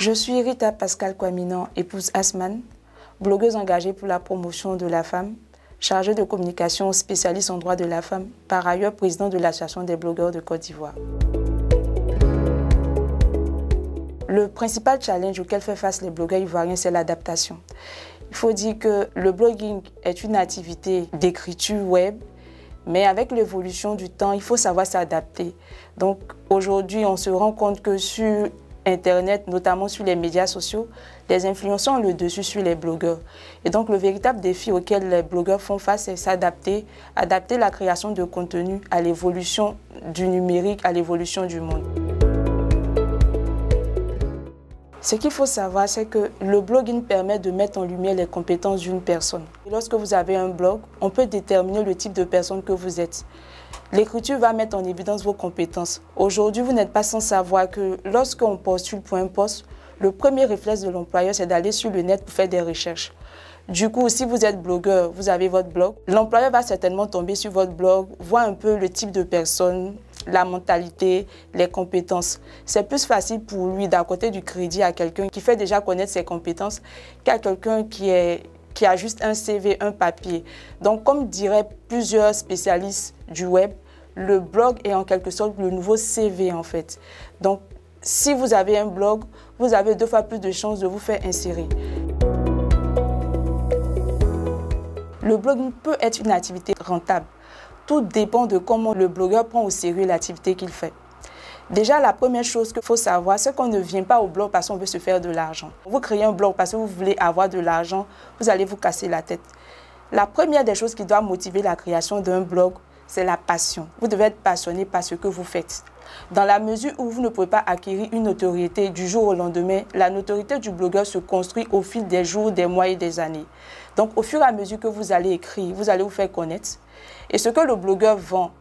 Je suis Rita Pascal Kwaminan, épouse Asman, blogueuse engagée pour la promotion de la femme, chargée de communication spécialiste en droit de la femme, par ailleurs présidente de l'Association des blogueurs de Côte d'Ivoire. Le principal challenge auquel font face les blogueurs ivoiriens, c'est l'adaptation. Il faut dire que le blogging est une activité d'écriture web, mais avec l'évolution du temps, il faut savoir s'adapter. Donc aujourd'hui, on se rend compte que sur Internet, notamment sur les médias sociaux, les influenceurs ont le dessus sur les blogueurs. Et donc le véritable défi auquel les blogueurs font face, c'est s'adapter, adapter la création de contenu à l'évolution du numérique, à l'évolution du monde. Ce qu'il faut savoir, c'est que le blogging permet de mettre en lumière les compétences d'une personne. Et lorsque vous avez un blog, on peut déterminer le type de personne que vous êtes. L'écriture va mettre en évidence vos compétences. Aujourd'hui, vous n'êtes pas sans savoir que lorsqu'on postule pour un poste, le premier réflexe de l'employeur, c'est d'aller sur le net pour faire des recherches. Du coup, si vous êtes blogueur, vous avez votre blog, l'employeur va certainement tomber sur votre blog, voir un peu le type de personne, la mentalité, les compétences. C'est plus facile pour lui d'accorder du crédit à quelqu'un qui fait déjà connaître ses compétences qu'à quelqu'un qui a juste un CV, un papier. Donc, comme diraient plusieurs spécialistes du web, le blog est en quelque sorte le nouveau CV en fait. Donc, si vous avez un blog, vous avez 2 fois plus de chances de vous faire insérer. Le blogging peut être une activité rentable. Tout dépend de comment le blogueur prend au sérieux l'activité qu'il fait. Déjà, la première chose qu'il faut savoir, c'est qu'on ne vient pas au blog parce qu'on veut se faire de l'argent. Vous créez un blog parce que vous voulez avoir de l'argent, vous allez vous casser la tête. La première des choses qui doit motiver la création d'un blog, c'est la passion. Vous devez être passionné par ce que vous faites. Dans la mesure où vous ne pouvez pas acquérir une notoriété du jour au lendemain, la notoriété du blogueur se construit au fil des jours, des mois et des années. Donc, au fur et à mesure que vous allez écrire, vous allez vous faire connaître. Et ce que le blogueur vend,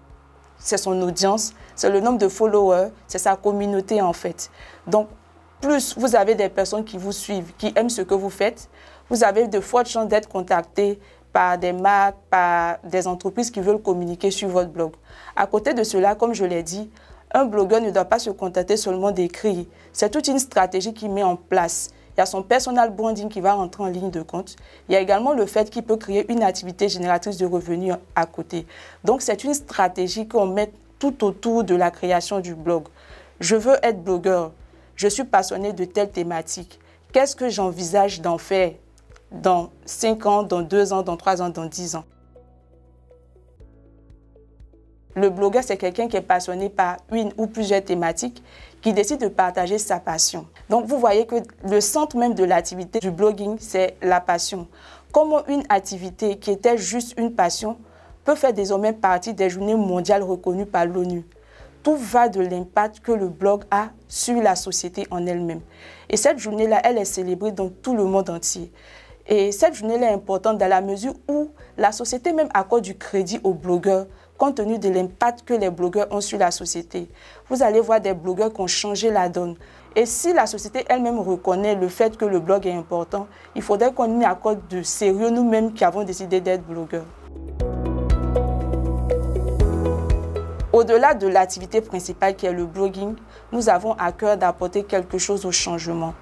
c'est son audience, c'est le nombre de followers, c'est sa communauté en fait. Donc, plus vous avez des personnes qui vous suivent, qui aiment ce que vous faites, vous avez de fortes chances d'être contacté par des marques, par des entreprises qui veulent communiquer sur votre blog. À côté de cela, comme je l'ai dit, un blogueur ne doit pas se contenter seulement d'écrire. C'est toute une stratégie qu'il met en place. Il y a son personal branding qui va rentrer en ligne de compte. Il y a également le fait qu'il peut créer une activité génératrice de revenus à côté. Donc, c'est une stratégie qu'on met tout autour de la création du blog. Je veux être blogueur. Je suis passionné de telle thématique. Qu'est-ce que j'envisage d'en faire dans 5 ans, dans 2 ans, dans 3 ans, dans 10 ans? Le blogueur, c'est quelqu'un qui est passionné par une ou plusieurs thématiques, qui décide de partager sa passion. Donc, vous voyez que le centre même de l'activité du blogging, c'est la passion. Comment une activité qui était juste une passion peut faire désormais partie des journées mondiales reconnues par l'ONU. Tout va de l'impact que le blog a sur la société en elle-même. Et cette journée-là, elle est célébrée dans tout le monde entier. Et cette journée-là est importante dans la mesure où la société même accorde du crédit aux blogueurs compte tenu de l'impact que les blogueurs ont sur la société. Vous allez voir des blogueurs qui ont changé la donne. Et si la société elle-même reconnaît le fait que le blog est important, il faudrait qu'on y accorde de sérieux nous-mêmes qui avons décidé d'être blogueurs. Au-delà de l'activité principale qui est le blogging, nous avons à cœur d'apporter quelque chose au changement.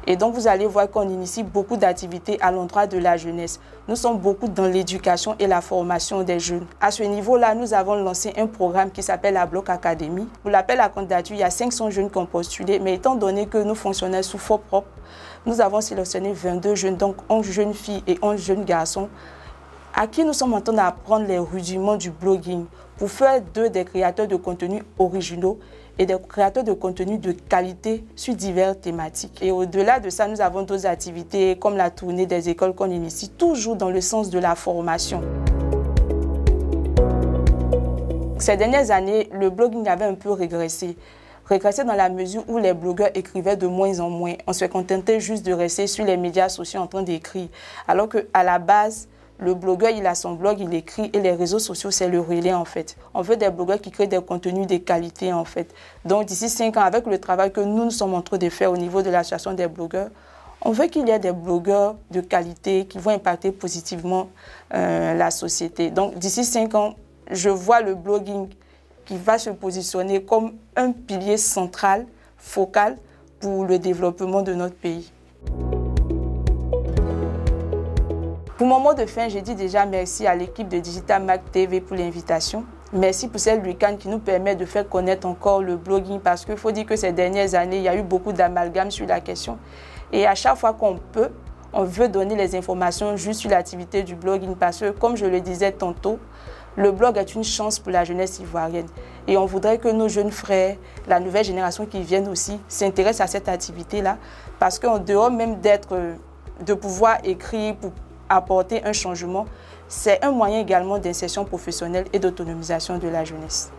Et donc, vous allez voir qu'on initie beaucoup d'activités à l'endroit de la jeunesse. Nous sommes beaucoup dans l'éducation et la formation des jeunes. À ce niveau-là, nous avons lancé un programme qui s'appelle la Bloc Academy. Pour l'appel à candidature, il y a 500 jeunes qui ont postulé, mais étant donné que nous fonctionnons sous fonds propres, nous avons sélectionné 22 jeunes, donc 11 jeunes filles et 11 jeunes garçons, à qui nous sommes en train d'apprendre les rudiments du blogging pour faire d'eux des créateurs de contenus originaux et des créateurs de contenu de qualité sur diverses thématiques. Et au-delà de ça, nous avons d'autres activités comme la tournée des écoles qu'on initie, toujours dans le sens de la formation. Ces dernières années, le blogging avait un peu régressé. Régressé dans la mesure où les blogueurs écrivaient de moins en moins. On se contentait juste de rester sur les médias sociaux en train d'écrire. Alors qu'à la base, le blogueur, il a son blog, il écrit et les réseaux sociaux, c'est le relais en fait. On veut des blogueurs qui créent des contenus de qualité en fait. Donc d'ici 5 ans, avec le travail que nous sommes en train de faire au niveau de l'association des blogueurs, on veut qu'il y ait des blogueurs de qualité qui vont impacter positivement la société. Donc d'ici 5 ans, je vois le blogging qui va se positionner comme un pilier central, focal, pour le développement de notre pays. Pour mon mot de fin, je dis déjà merci à l'équipe de Digital Mag TV pour l'invitation. Merci pour cette week-end qui nous permet de faire connaître encore le blogging parce qu'il faut dire que ces dernières années, il y a eu beaucoup d'amalgames sur la question. Et à chaque fois qu'on peut, on veut donner les informations juste sur l'activité du blogging parce que, comme je le disais tantôt, le blog est une chance pour la jeunesse ivoirienne. Et on voudrait que nos jeunes frères, la nouvelle génération qui viennent aussi, s'intéressent à cette activité-là parce qu'en dehors même de pouvoir écrire pour apporter un changement, c'est un moyen également d'insertion professionnelle et d'autonomisation de la jeunesse.